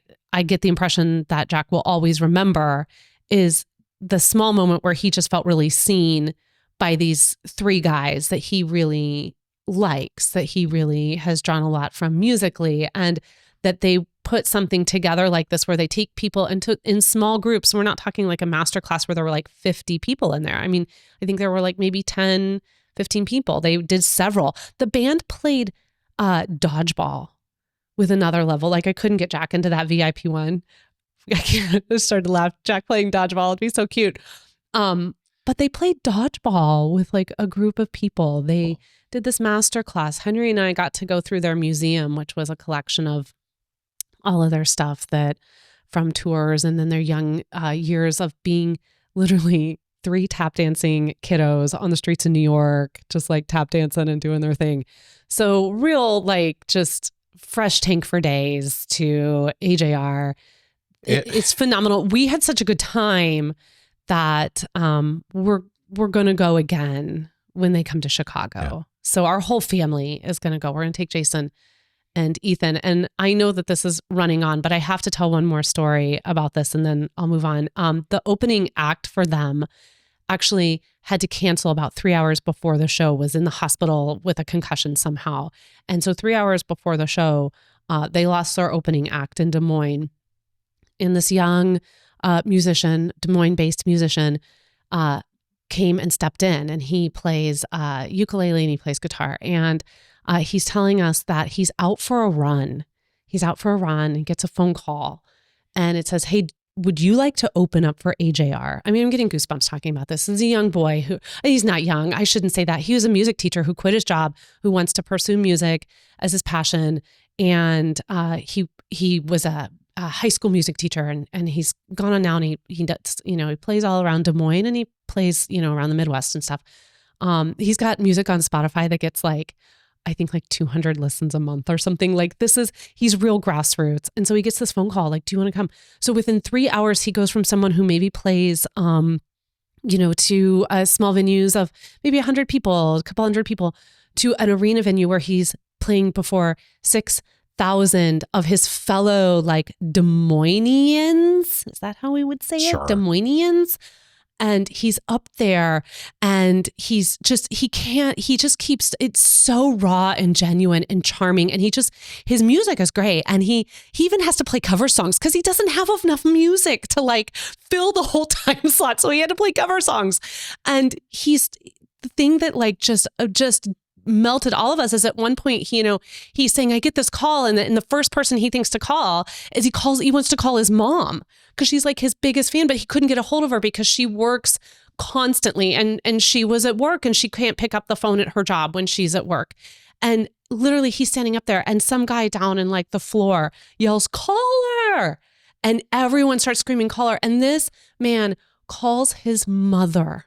get the impression that Jack will always remember is the small moment where he just felt really seen by these 3 guys that he really likes, that he really has drawn a lot from musically, and that they put something together like this where they take people in small groups. We're not talking like a master class where there were 50 people in there. I mean, I think there were maybe 10, 15 people. They did several. The band played dodgeball with another level. I couldn't get Jack into that VIP one. I started to laugh. Jack playing dodgeball. It'd be so cute. But they played dodgeball with a group of people. They did this master class. Henry and I got to go through their museum, which was a collection of all of their stuff from tours and then their young years of being literally 3 tap dancing kiddos on the streets of New York, just tap dancing and doing their thing. So real, just fresh tank for days to AJR. It's phenomenal. We had such a good time that we're going to go again when they come to Chicago. Yeah. So our whole family is going to go. We're going to take Jason and Ethan. And I know that this is running on, but I have to tell one more story about this and then I'll move on. The opening act for them actually had to cancel about 3 hours before the show, was in the hospital with a concussion somehow. And so 3 hours before the show, they lost their opening act in Des Moines. And this young musician, Des Moines-based musician, came and stepped in, and he plays ukulele and he plays guitar. And he's telling us that he's out for a run. He's out for a run and gets a phone call, and it says, "Hey, would you like to open up for AJR?" I mean, I'm getting goosebumps talking about this. This is a young boy who, he's not young. I shouldn't say that. He was a music teacher who quit his job, who wants to pursue music as his passion. And he was a high school music teacher, and he's gone on now, and he does, he plays all around Des Moines, and he plays, around the Midwest and stuff. He's got music on Spotify that gets I think 200 listens a month or something. He's real grassroots. And so he gets this phone call, do you want to come? So within 3 hours, he goes from someone who maybe plays, to small venues of maybe 100 people, a couple hundred people, to an arena venue where he's playing before 6,000 of his fellow Des Moinesians. Is that how we would say Sure. it? Des Moinesians. And he's up there, and he just keeps, it's so raw and genuine and charming. And his music is great. And he even has to play cover songs because he doesn't have enough music to fill the whole time slot. So he had to play cover songs. And the thing that just melted all of us is at one point, he's saying, I get this call, and the first person he thinks to call is he wants to call his mom because she's his biggest fan, but he couldn't get a hold of her because she works constantly, and she was at work, and she can't pick up the phone at her job when she's at work. And literally he's standing up there, and some guy down in the floor yells, "Call her!" And everyone starts screaming, "Call her!" And this man calls his mother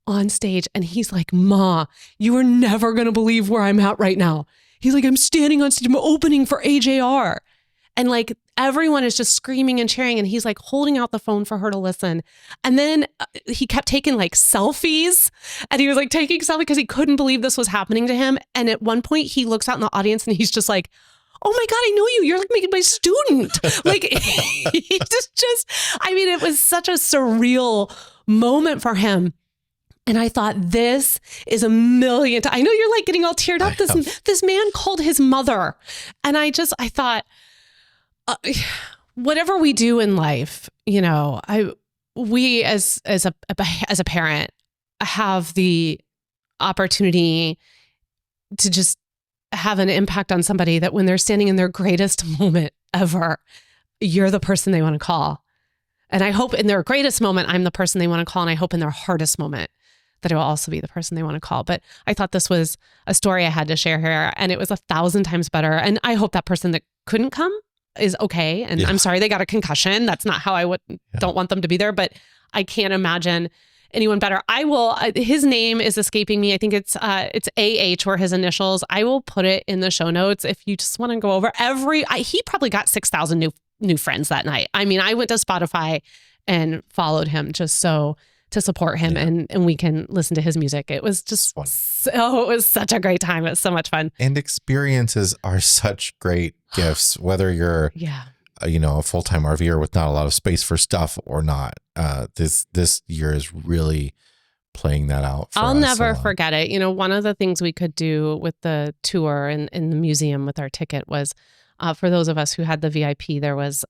on stage, and he's like, "Ma, you are never going to believe where I'm at right now." He's like, "I'm standing on stage, I'm opening for AJR." And everyone is just screaming and cheering, and he's holding out the phone for her to listen. And then he kept taking selfies, and he was taking selfies because he couldn't believe this was happening to him. And at one point he looks out in the audience, and he's just like, "Oh my God, I know you. You're making my student." He just, it was such a surreal moment for him. And I thought, this is a million. I know you're getting all teared up. This man called his mother. And I thought, whatever we do in life, we as a parent have the opportunity to just have an impact on somebody that when they're standing in their greatest moment ever, you're the person they want to call. And I hope in their greatest moment, I'm the person they want to call. And I hope in their hardest moment that I will also be the person they want to call. But I thought this was a story I had to share here, and it was 1,000 times better. And I hope that person that couldn't come is okay. And I'm sorry they got a concussion. That's not how I don't want them to be there, but I can't imagine anyone better. I will, his name is escaping me. I think it's AH were his initials. I will put it in the show notes if you just want to go over he probably got 6,000 new friends that night. I went to Spotify and followed him just so to support him and we can listen to his music. It was just it was such a great time. It was so much fun. And experiences are such great gifts, whether you're, a full-time RVer with not a lot of space for stuff or not. This year is really playing that out for us. I'll never forget it. One of the things we could do with the tour in the museum with our ticket was, for those of us who had the VIP, there was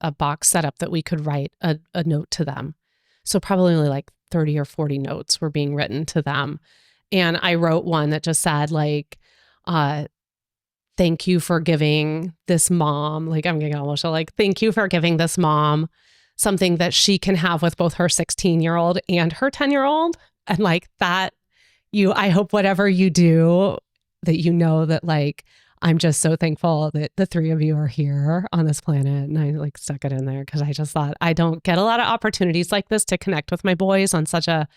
a box set up that we could write a note to them. So probably only 30 or 40 notes were being written to them. And I wrote one that just said thank you for giving this mom, I'm getting emotional, thank you for giving this mom something that she can have with both her 16-year-old and her 10-year-old. And I hope whatever you do, that that I'm just so thankful that the three of you are here on this planet. And I stuck it in there because I just thought I don't get a lot of opportunities like this to connect with my boys on such a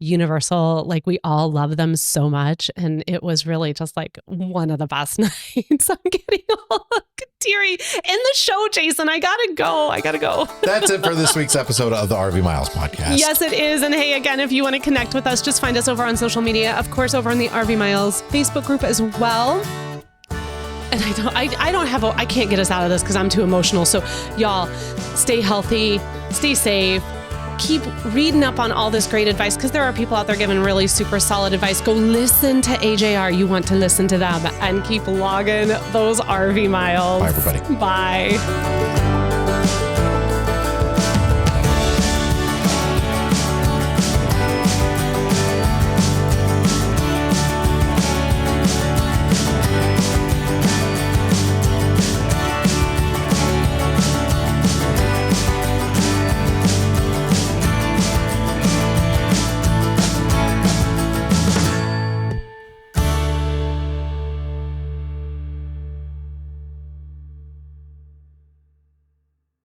universal, we all love them so much. And it was really just one of the best nights. I'm getting all teary in the show, Jason. I gotta go. That's it for this week's episode of the RV Miles podcast. Yes, it is. And hey, again, if you want to connect with us, just find us over on social media. Of course, over on the RV Miles Facebook group as well. And I can't get us out of this because I'm too emotional. So y'all, stay healthy, stay safe. Keep reading up on all this great advice because there are people out there giving really super solid advice. Go listen to AJR. You want to listen to them and keep logging those RV miles. Bye, everybody. Bye.